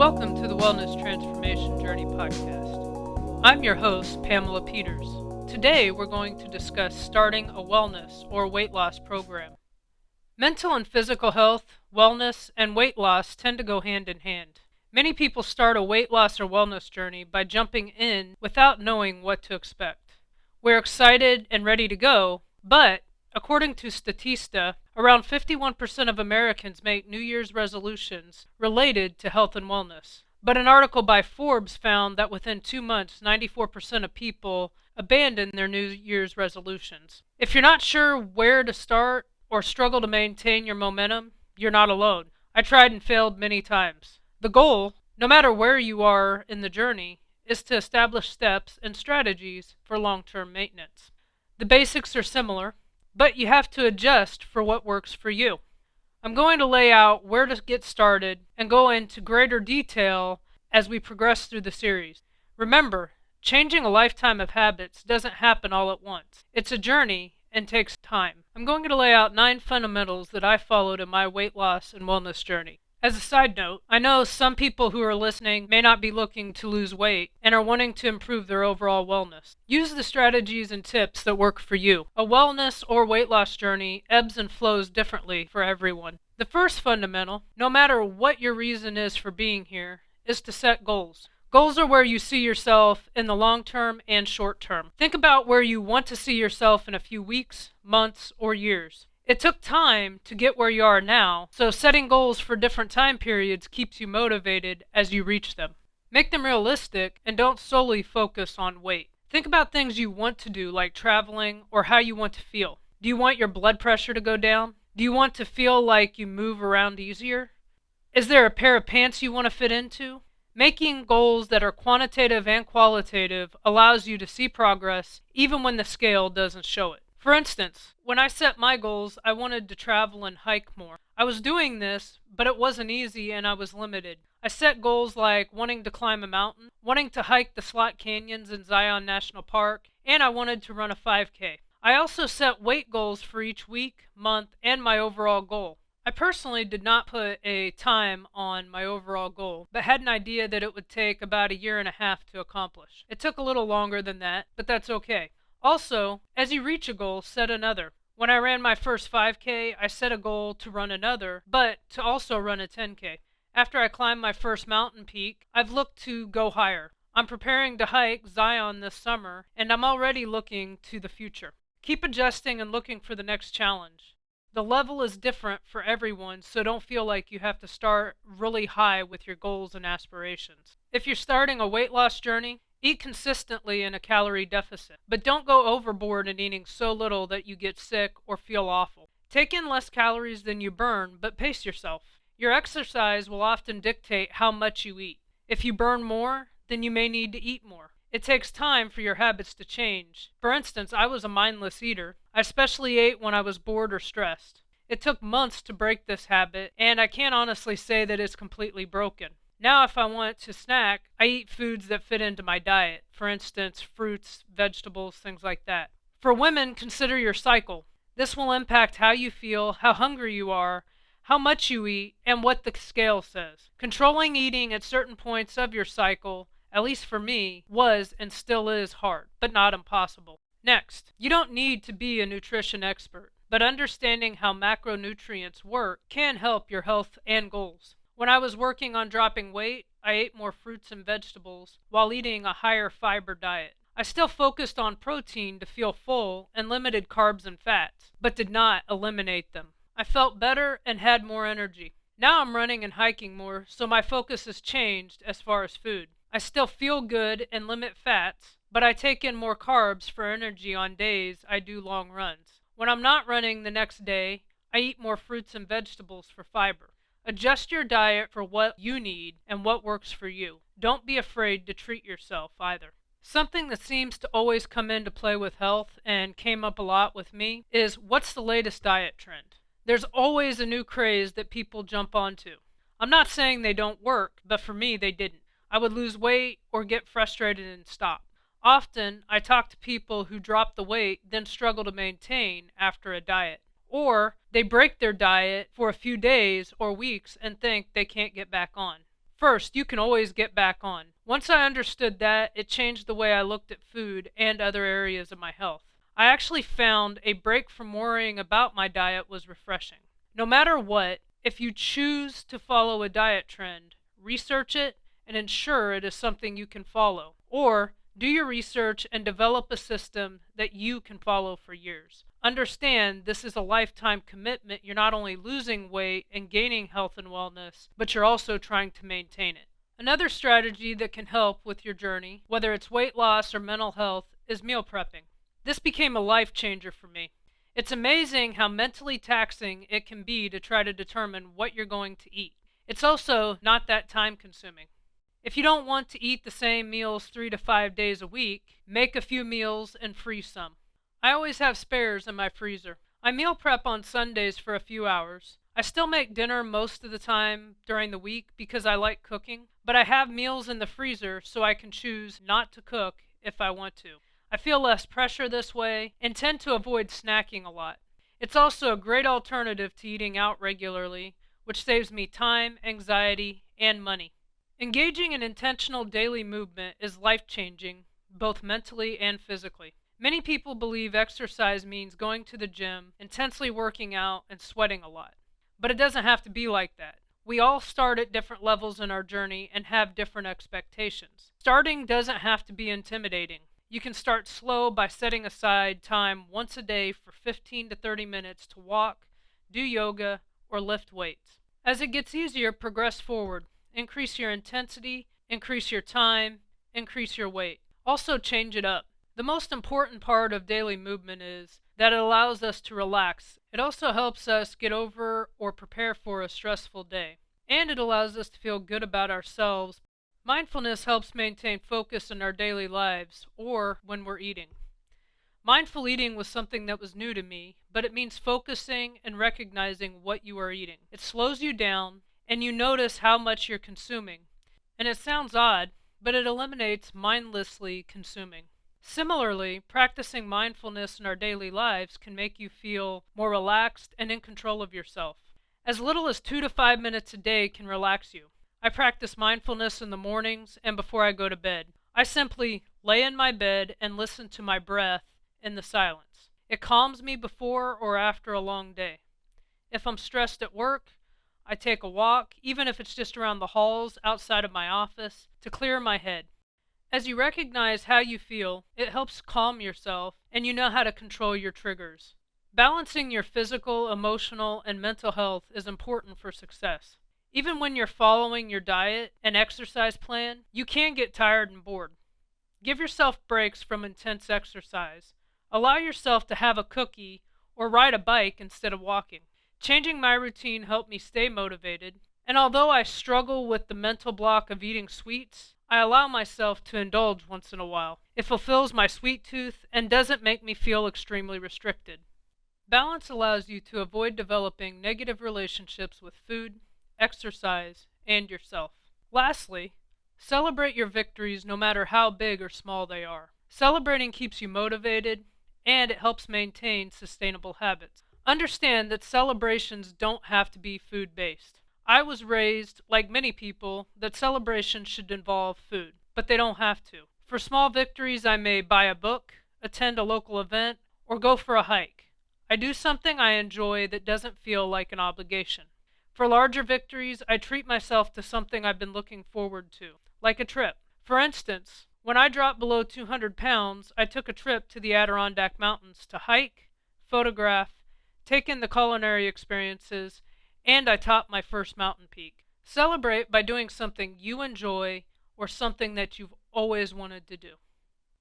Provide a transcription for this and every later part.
Welcome to the Wellness Transformation Journey podcast. I'm your host, Pamela Peters. Today we're going to discuss starting a wellness or weight loss program. Mental and physical health, wellness, and weight loss tend to go hand in hand. Many people start a weight loss or wellness journey by jumping in without knowing what to expect. We're excited and ready to go, but according to Statista, around 51% of Americans make New Year's resolutions related to health and wellness. But an article by Forbes found that within 2 months, 94% of people abandon their New Year's resolutions. If you're not sure where to start or struggle to maintain your momentum, you're not alone. I tried and failed many times. The goal, no matter where you are in the journey, is to establish steps and strategies for long-term maintenance. The basics are similar, but you have to adjust for what works for you. I'm going to lay out where to get started and go into greater detail as we progress through the series. Remember, changing a lifetime of habits doesn't happen all at once. It's a journey and takes time. I'm going to lay out 9 fundamentals that I followed in my weight loss and wellness journey. As a side note, I know some people who are listening may not be looking to lose weight and are wanting to improve their overall wellness. Use the strategies and tips that work for you. A wellness or weight loss journey ebbs and flows differently for everyone. The first fundamental, no matter what your reason is for being here, is to set goals. Goals are where you see yourself in the long term and short term. Think about where you want to see yourself in a few weeks, months, or years. It took time to get where you are now, so setting goals for different time periods keeps you motivated as you reach them. Make them realistic and don't solely focus on weight. Think about things you want to do, like traveling, or how you want to feel. Do you want your blood pressure to go down? Do you want to feel like you move around easier? Is there a pair of pants you want to fit into? Making goals that are quantitative and qualitative allows you to see progress even when the scale doesn't show it. For instance, when I set my goals, I wanted to travel and hike more. I was doing this, but it wasn't easy and I was limited. I set goals like wanting to climb a mountain, wanting to hike the Slot Canyons in Zion National Park, and I wanted to run a 5K. I also set weight goals for each week, month, and my overall goal. I personally did not put a time on my overall goal, but had an idea that it would take about 1.5 years to accomplish. It took a little longer than that, but that's okay. Also, as you reach a goal, set another. When I ran my first 5K, I set a goal to run another, but to also run a 10K. After I climbed my first mountain peak, I've looked to go higher. I'm preparing to hike Zion this summer, and I'm already looking to the future. Keep adjusting and looking for the next challenge. The level is different for everyone, so don't feel like you have to start really high with your goals and aspirations. If you're starting a weight loss journey, eat consistently in a calorie deficit, but don't go overboard in eating so little that you get sick or feel awful. Take in less calories than you burn, but pace yourself. Your exercise will often dictate how much you eat. If you burn more, then you may need to eat more. It takes time for your habits to change. For instance, I was a mindless eater. I especially ate when I was bored or stressed. It took months to break this habit, and I can't honestly say that it's completely broken. Now if I want to snack, I eat foods that fit into my diet. For instance, fruits, vegetables, things like that. For women, consider your cycle. This will impact how you feel, how hungry you are, how much you eat, and what the scale says. Controlling eating at certain points of your cycle, at least for me, was and still is hard, but not impossible. Next, you don't need to be a nutrition expert, but understanding how macronutrients work can help your health and goals. When I was working on dropping weight, I ate more fruits and vegetables while eating a higher fiber diet. I still focused on protein to feel full and limited carbs and fats, but did not eliminate them. I felt better and had more energy. Now I'm running and hiking more, so my focus has changed as far as food. I still feel good and limit fats, but I take in more carbs for energy on days I do long runs. When I'm not running the next day, I eat more fruits and vegetables for fiber. Adjust your diet for what you need and what works for you. Don't be afraid to treat yourself either. Something that seems to always come into play with health and came up a lot with me is what's the latest diet trend? There's always a new craze that people jump onto. I'm not saying they don't work, but for me they didn't. I would lose weight or get frustrated and stop. Often I talk to people who drop the weight then struggle to maintain after a diet. Or they break their diet for a few days or weeks and think they can't get back on. First, you can always get back on. Once I understood that, it changed the way I looked at food and other areas of my health. I actually found a break from worrying about my diet was refreshing. No matter what, if you choose to follow a diet trend, research it and ensure it is something you can follow. Or do your research and develop a system that you can follow for years. Understand this is a lifetime commitment. You're not only losing weight and gaining health and wellness, but you're also trying to maintain it. Another strategy that can help with your journey, whether it's weight loss or mental health, is meal prepping. This became a life changer for me. It's amazing how mentally taxing it can be to try to determine what you're going to eat. It's also not that time consuming. If you don't want to eat the same meals 3 to 5 days a week, make a few meals and freeze some. I always have spares in my freezer. I meal prep on Sundays for a few hours. I still make dinner most of the time during the week because I like cooking, but I have meals in the freezer so I can choose not to cook if I want to. I feel less pressure this way and tend to avoid snacking a lot. It's also a great alternative to eating out regularly, which saves me time, anxiety, and money. Engaging in intentional daily movement is life-changing, both mentally and physically. Many people believe exercise means going to the gym, intensely working out, and sweating a lot. But it doesn't have to be like that. We all start at different levels in our journey and have different expectations. Starting doesn't have to be intimidating. You can start slow by setting aside time once a day for 15 to 30 minutes to walk, do yoga, or lift weights. As it gets easier, progress forward. Increase your intensity, increase your time, increase your weight. Also change it up. The most important part of daily movement is that it allows us to relax. It also helps us get over or prepare for a stressful day. And it allows us to feel good about ourselves. Mindfulness helps maintain focus in our daily lives or when we're eating. Mindful eating was something that was new to me, but it means focusing and recognizing what you are eating. It slows you down and you notice how much you're consuming. And it sounds odd, but it eliminates mindlessly consuming. Similarly, practicing mindfulness in our daily lives can make you feel more relaxed and in control of yourself. As little as 2 to 5 minutes a day can relax you. I practice mindfulness in the mornings and before I go to bed. I simply lay in my bed and listen to my breath in the silence. It calms me before or after a long day. If I'm stressed at work, I take a walk, even if it's just around the halls outside of my office, to clear my head. As you recognize how you feel, it helps calm yourself and you know how to control your triggers. Balancing your physical, emotional, and mental health is important for success. Even when you're following your diet and exercise plan, you can get tired and bored. Give yourself breaks from intense exercise. Allow yourself to have a cookie or ride a bike instead of walking. Changing my routine helped me stay motivated, and although I struggle with the mental block of eating sweets, I allow myself to indulge once in a while. It fulfills my sweet tooth and doesn't make me feel extremely restricted. Balance allows you to avoid developing negative relationships with food, exercise, and yourself. Lastly, celebrate your victories no matter how big or small they are. Celebrating keeps you motivated and it helps maintain sustainable habits. Understand that celebrations don't have to be food-based. I was raised, like many people, that celebrations should involve food, but they don't have to. For small victories, I may buy a book, attend a local event, or go for a hike. I do something I enjoy that doesn't feel like an obligation. For larger victories, I treat myself to something I've been looking forward to, like a trip. For instance, when I dropped below 200 pounds, I took a trip to the Adirondack Mountains to hike, photograph, take in the culinary experiences, and I topped my first mountain peak. Celebrate by doing something you enjoy or something that you've always wanted to do.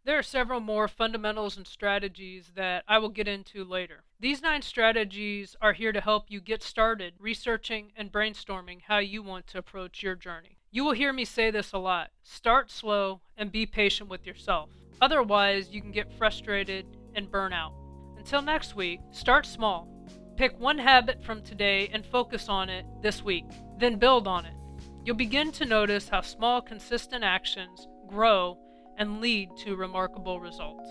There are several more fundamentals and strategies that I will get into later. These 9 strategies are here to help you get started researching and brainstorming how you want to approach your journey. You will hear me say this a lot. Start slow and be patient with yourself. Otherwise, you can get frustrated and burn out. Until next week, start small. Pick one habit from today and focus on it this week. Then build on it. You'll begin to notice how small, consistent actions grow and lead to remarkable results.